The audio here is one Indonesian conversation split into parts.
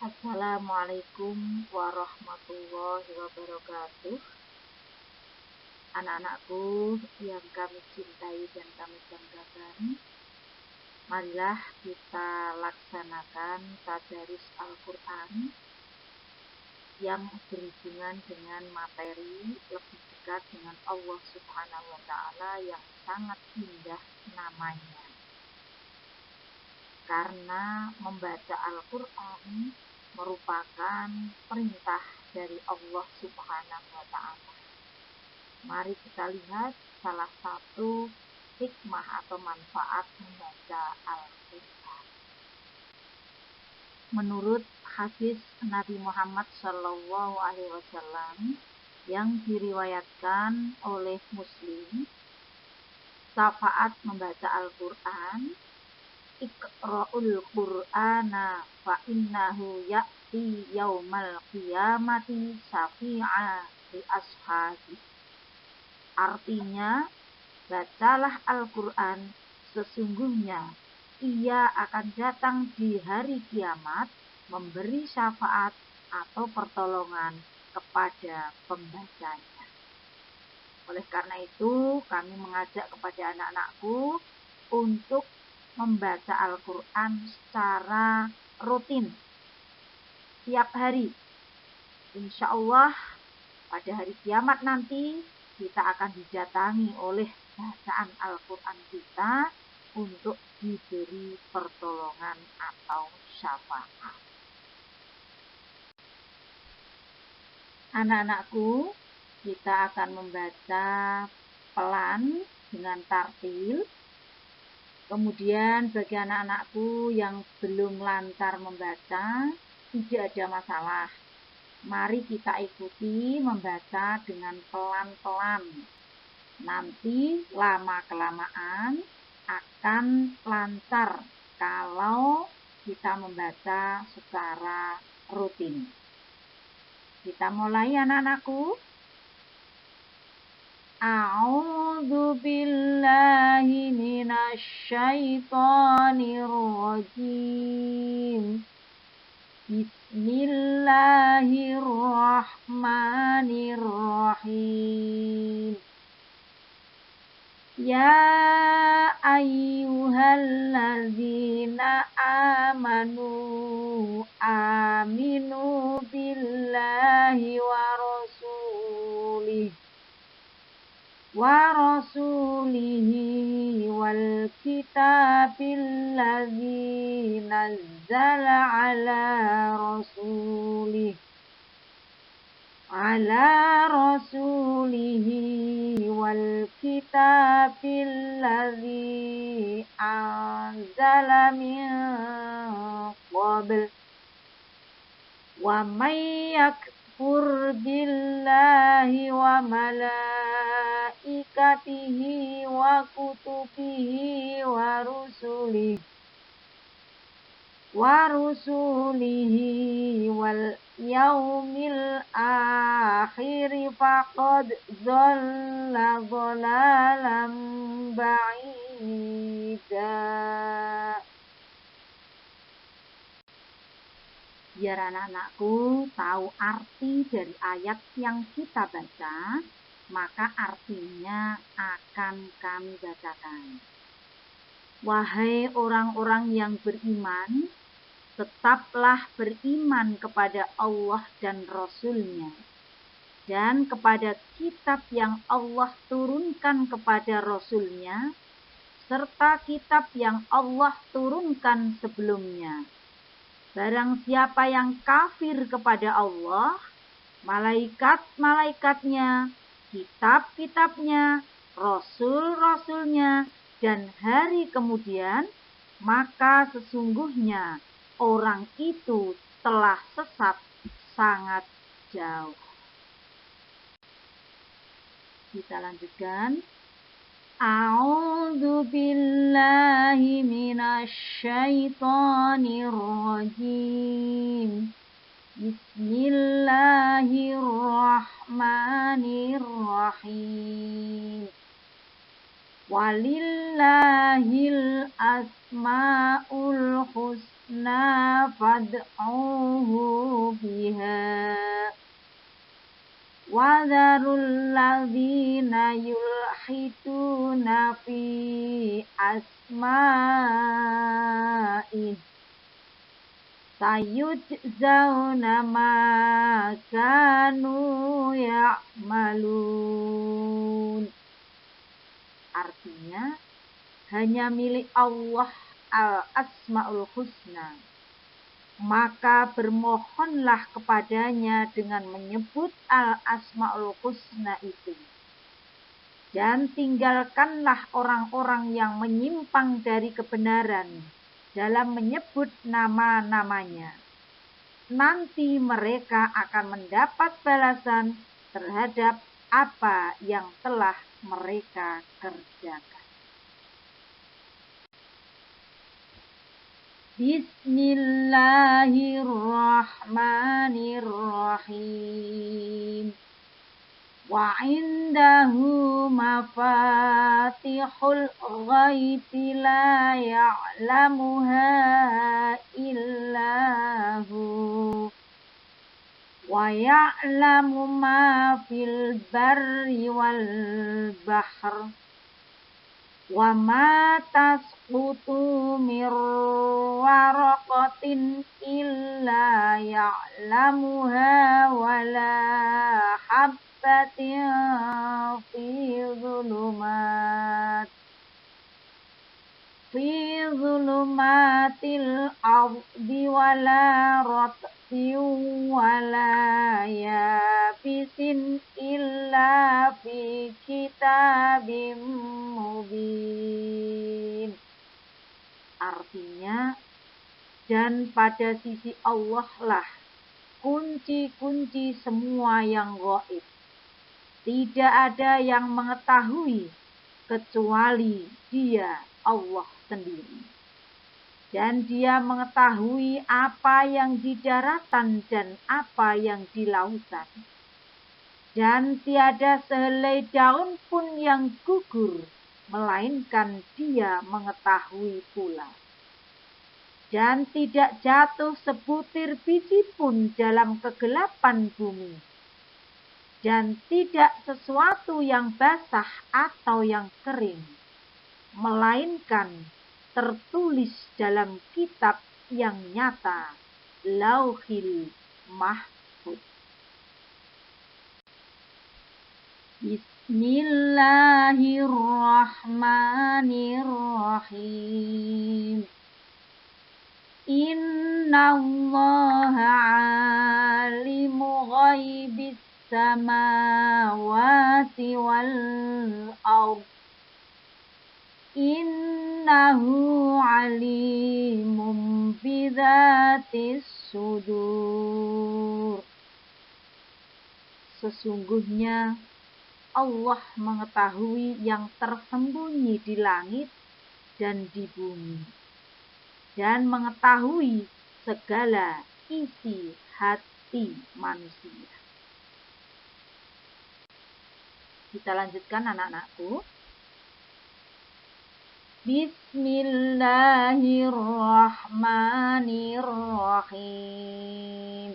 Assalamualaikum warahmatullahi wabarakatuh. Anak-anakku yang kami cintai dan kami banggakan, marilah kita laksanakan tadarus Al-Quran yang berhubungan dengan materi lebih dekat dengan Allah Subhanahu wa Ta'ala yang sangat indah namanya. Karena membaca Al-Quran merupakan perintah dari Allah Subhanahu wa Ta'ala. Mari kita lihat salah satu hikmah atau manfaat membaca Al-Quran. Menurut hadis Nabi Muhammad SAW yang diriwayatkan oleh Muslim, syafaat membaca Al-Quran, Iqra'ul Qur'ana fa innahu ya'ti yaumal qiyamati syafi'a li ashabi. Artinya, bacalah Al-Quran, sesungguhnya ia akan datang di hari kiamat memberi syafaat atau pertolongan kepada pembacanya. Oleh karena itu, kami mengajak kepada anak-anakku untuk membaca Al-Quran secara rutin tiap hari. Insya Allah pada hari kiamat nanti kita akan didatangi oleh bacaan Al-Quran kita untuk diberi pertolongan atau syafaat. Anak-anakku, kita akan membaca pelan dengan tartil. Kemudian bagi anak-anakku yang belum lancar membaca, tidak ada masalah. Mari kita ikuti membaca dengan pelan-pelan. Nanti lama-kelamaan akan lancar kalau kita membaca secara rutin. Kita mulai anak-anakku. A'udzu billahi minasy syaithanir rajim. Bismillahirrahmanirrahim. Ya ayyuhalladzina amanu aminu billahi wa rasulihi wal kitabil ladzi nazzala ala rasulihi wal kitabil ladzi anzala min qabl wa may yakfur billahi wa malaikatihi wa kutubihi wa rusulihi wal yaumil akhir faqad dhalla dhalalan ba'ida. Biar anak-anakku tahu arti dari ayat yang kita baca, maka artinya akan kami bacakan. Wahai orang-orang yang beriman, tetaplah beriman kepada Allah dan Rasul-Nya, dan kepada kitab yang Allah turunkan kepada Rasul-Nya, serta kitab yang Allah turunkan sebelumnya. Barang siapa yang kafir kepada Allah, malaikat-malaikatnya, kitab-kitabnya, rasul-rasulnya, dan hari kemudian, maka sesungguhnya orang itu telah sesat sangat jauh. Kita lanjutkan. A'udzu billahi minasy syaithanir rajim. Bismillahirrahmanirrahim. Walillahil asmaul husna fad'uhu biha. Wadharul ladzina yulhiduna fi asma'ih. Sayujzauna ma kanu ya'malun. Artinya, hanya milik Allah al-asmaul husna. Maka bermohonlah kepadanya dengan menyebut al-asmaul husna itu. Dan tinggalkanlah orang-orang yang menyimpang dari kebenaran dalam menyebut nama-namanya. Nanti mereka akan mendapat balasan terhadap apa yang telah mereka kerjakan. Bismillahirrahmanirrahim. Wa indahu mafatihul ghaibi la ya'lamuha illahu wa ya'lamu ma fil barri wal bahr wa ma tasqutu mir waraqatin illa ya'lamuha wa la habbatin fi zulumatil ardi wa la ratbin wa la yabisin illa fi kitabim mubin. Artinya, dan pada sisi Allah lah kunci-kunci semua yang gaib. Tidak ada yang mengetahui kecuali Dia, Allah sendiri. Dan Dia mengetahui apa yang di daratan dan apa yang di lautan. Dan tiada sehelai daun pun yang gugur, melainkan Dia mengetahui pula. Dan tidak jatuh sebutir biji pun dalam kegelapan bumi. Dan tidak sesuatu yang basah atau yang kering, melainkan tertulis dalam kitab yang nyata, Lauhil Mahfuz. Bismillahirrahmanirrahim. Innallaha alimu ghaibis samawati wal ardh. Innahu alimum bidzatis sudur. Sesungguhnya Allah mengetahui yang tersembunyi di langit dan di bumi, dan mengetahui segala isi hati manusia. Kita lanjutkan anak-anakku. Bismillahirrahmanirrahim.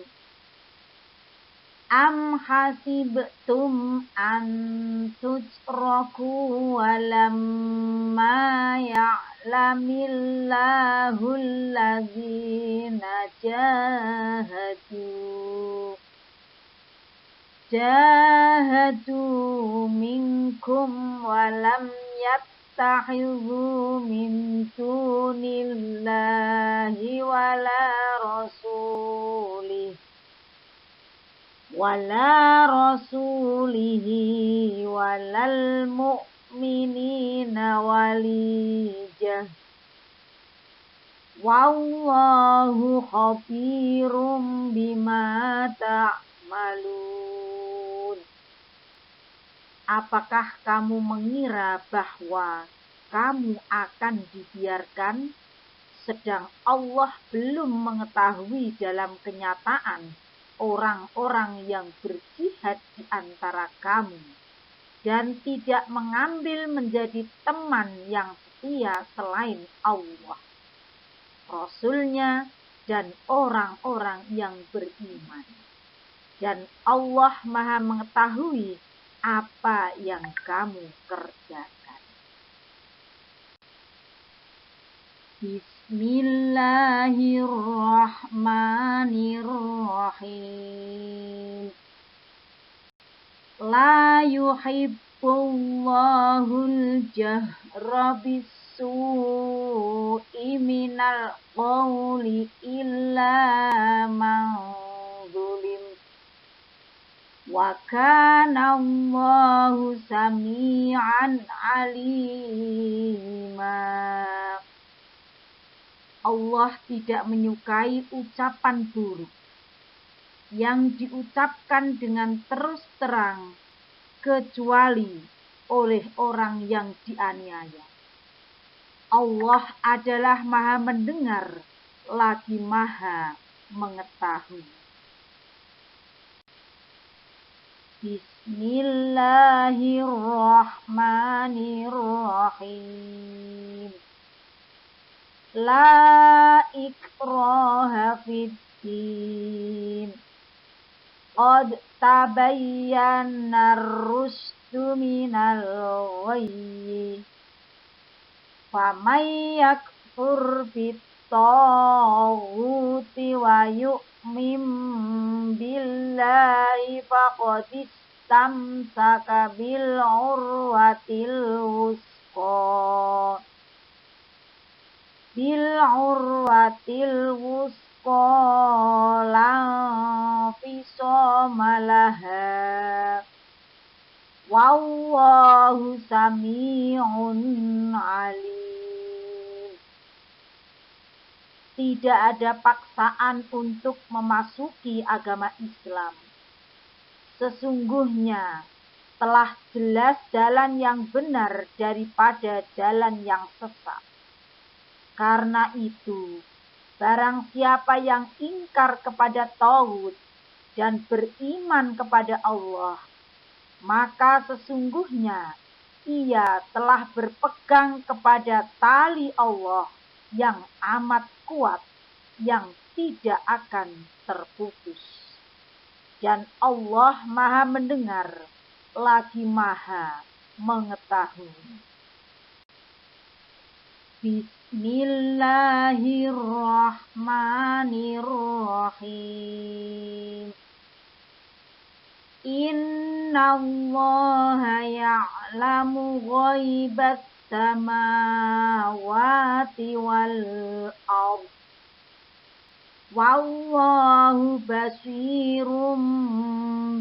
Am hasibtum an tujraku walamma ya'lamillahu allazina jahadu minkum walam yattakhidhu min dunillahi wala rasulihi walal mu'minina walijah. Wallahu khabirum bima ta'malun. Apakah kamu mengira bahwa kamu akan dibiarkan, sedang Allah belum mengetahui dalam kenyataan orang-orang yang berjihad di antara kamu, dan tidak mengambil menjadi teman yang setia selain Allah, Rasul-Nya, dan orang-orang yang beriman. Dan Allah Maha mengetahui apa yang kamu kerjakan. Bismillahirrahmanirrahim. La yuhibbullahul jahra bis-su'i minal qawli illa man zulim. Wa kana Allahu sami'an alima. Allah tidak menyukai ucapan buruk yang diucapkan dengan terus terang kecuali oleh orang yang dianiaya. Allah adalah Maha mendengar lagi Maha mengetahui. Bismillahirrahmanirrahim. La ikraha fid-din. Qad tabayyana ar-rusydu minal ghayyi. Faman yakfur bit-taghuti wa yu'min billahi faqad istamsaka bil urwatil wusqa. La fisama laha. Wallahu sami'un alim. Tidak ada paksaan untuk memasuki agama Islam. Sesungguhnya telah jelas jalan yang benar daripada jalan yang sesat. Karena itu, barang siapa yang ingkar kepada Taghut dan beriman kepada Allah, maka sesungguhnya ia telah berpegang kepada tali Allah yang amat kuat, yang tidak akan terputus. Dan Allah Maha mendengar lagi Maha mengetahui. Bismillahirrahmanirrahim. Innallaha ya'lamu ghaibas samawati wal ardh. Wallahu basirum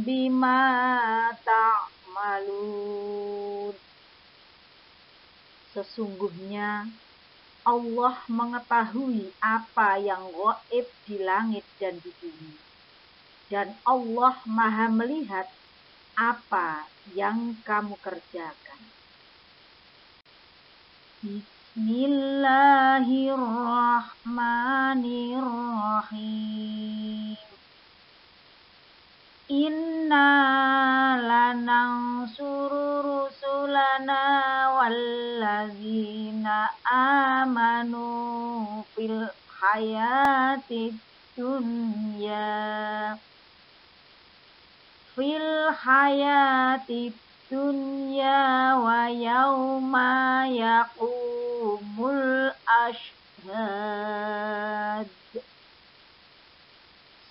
bima ta'malun. Sesungguhnya Allah mengetahui apa yang gaib di langit dan di bumi. Dan Allah Maha melihat apa yang kamu kerjakan. Bismillahirrahmanirrahim. Inna lanansuru rusulana wallazina amanu fil hayati dunya wa yauma yaqumul ashhad.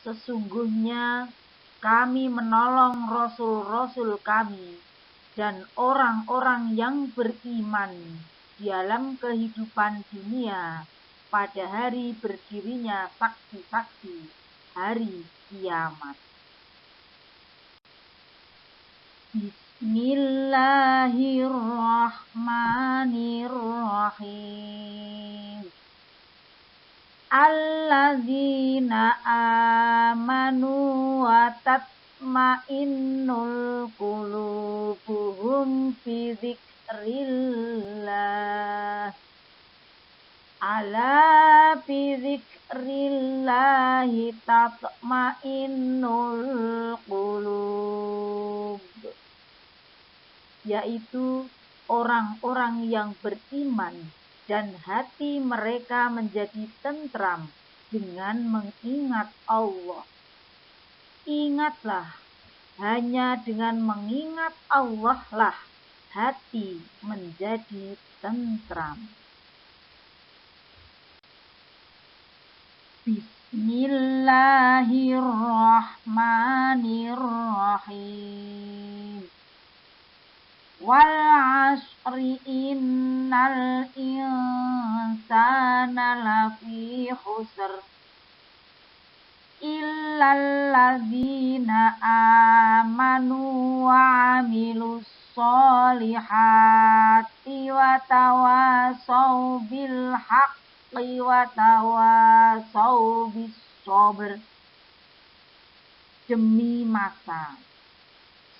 Sesungguhnya kami menolong rasul-rasul kami dan orang-orang yang beriman dalam kehidupan dunia pada hari berdirinya saksi-saksi hari kiamat. Bismillahirrahmanirrahim. Alladzina amanu wa tatma'innul qulubuhum fi dzikrillah. Ala bi dzikrillahi tatma'innul qulub. yaitu orang-orang yang beriman dan hati mereka menjadi tentram dengan mengingat Allah. Ingatlah, hanya dengan mengingat Allah lah hati menjadi tentram. Bismillahirrahmanirrahim. Wal 'asri innal insana lafi khusr illal ladzina amanu wa 'amilus sholihati wa tawasaw bil haqqi wa tawasaw bis sabr. Demi masa,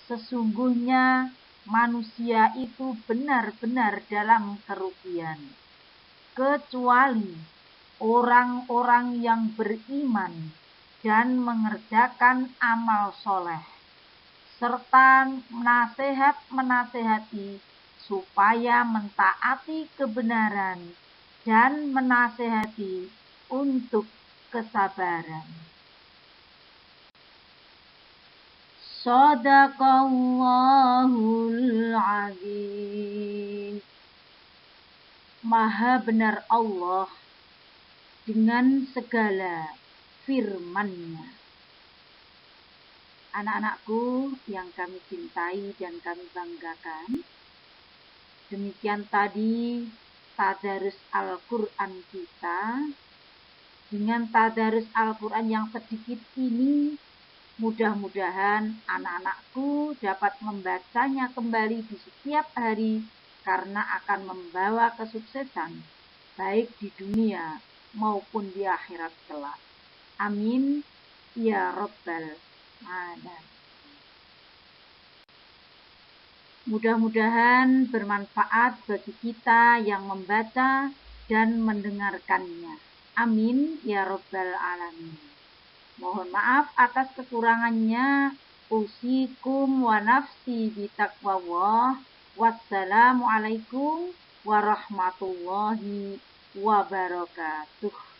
sesungguhnya manusia itu benar-benar dalam kerugian, kecuali orang-orang yang beriman dan mengerjakan amal soleh, serta menasehati supaya mentaati kebenaran dan menasehati untuk kesabaran. Shadaqallahul Azim. Maha benar Allah dengan segala firman-Nya. Anak-anakku yang kami cintai dan kami banggakan, demikian tadi tadarus Al-Quran kita. Dengan tadarus Al-Quran yang sedikit ini, mudah-mudahan anak-anakku dapat membacanya kembali di setiap hari karena akan membawa kesuksesan baik di dunia maupun di akhirat kelak. Amin ya rabbal alamin. Mudah-mudahan bermanfaat bagi kita yang membaca dan mendengarkannya. Amin ya rabbal alamin. Mohon maaf atas kekurangannya. Usikum wa nafsi bitaqwallah. Wassalamualaikum warahmatullahi wabarakatuh.